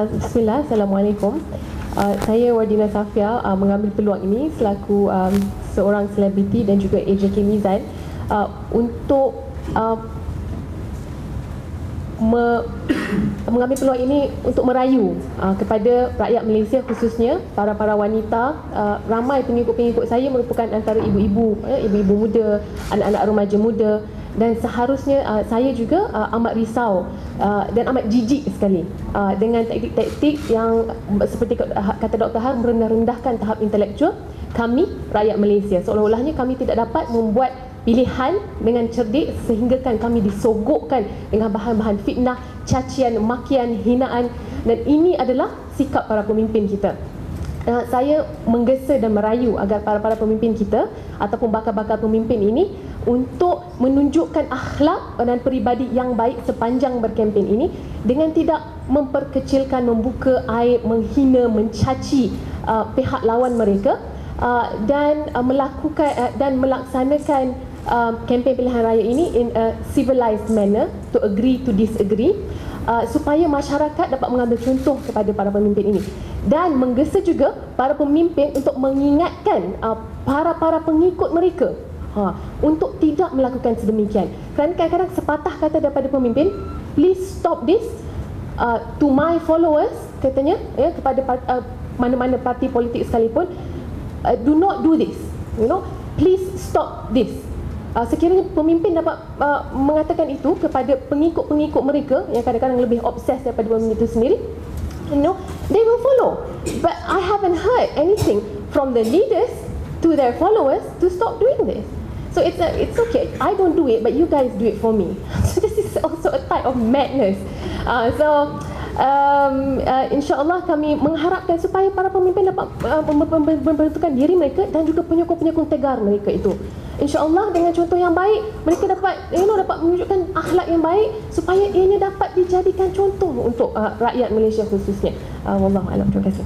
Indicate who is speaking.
Speaker 1: Bismillah, Assalamualaikum. Saya Wardina Safia mengambil peluang ini selaku seorang selebriti dan juga AJK Mizan untuk mengambil peluang ini untuk merayu kepada rakyat Malaysia, khususnya para wanita. Ramai pengikut-pengikut saya merupakan antara ibu-ibu muda, anak-anak remaja muda, dan seharusnya saya juga amat risau dan amat jijik sekali dengan taktik-taktik yang seperti kata Dr. Har, merendah-rendahkan tahap intelektual kami rakyat Malaysia, seolah-olahnya kami tidak dapat membuat pilihan dengan cerdik sehinggakan kami disogokkan dengan bahan-bahan fitnah, cacian, makian, hinaan, dan ini adalah sikap para pemimpin kita. Saya menggesa dan merayu agar para pemimpin kita ataupun bakal-bakal pemimpin ini untuk menunjukkan akhlak dan peribadi yang baik sepanjang berkempen ini, dengan tidak memperkecilkan, membuka aib, menghina, mencaci pihak lawan mereka, dan melakukan dan melaksanakan kempen pilihan raya ini in a civilized manner, to agree to disagree, supaya masyarakat dapat mengambil contoh kepada para pemimpin ini, dan menggesa juga para pemimpin untuk mengingatkan para pengikut mereka untuk tidak melakukan sedemikian. Kerana kadang-kadang sepatah kata daripada pemimpin, please stop this, to my followers, katanya, kepada mana-mana parti politik sekalipun, do not do this, please stop this. Sekiranya pemimpin dapat mengatakan itu kepada pengikut-pengikut mereka yang kadang-kadang lebih obses daripada pemimpin itu sendiri, they will follow. But I haven't heard anything from the leaders to their followers to stop doing this. So it's okay, I don't do it, but you guys do it for me. So this is also a type of madness. InsyaAllah kami mengharapkan supaya para pemimpin dapat membentukkan diri mereka dan juga penyokong-penyokong tegar mereka itu. InsyaAllah dengan contoh yang baik, mereka dapat dapat menunjukkan akhlak yang baik supaya ianya dapat dijadikan contoh untuk rakyat Malaysia khususnya. Wallahualam. Terima kasih.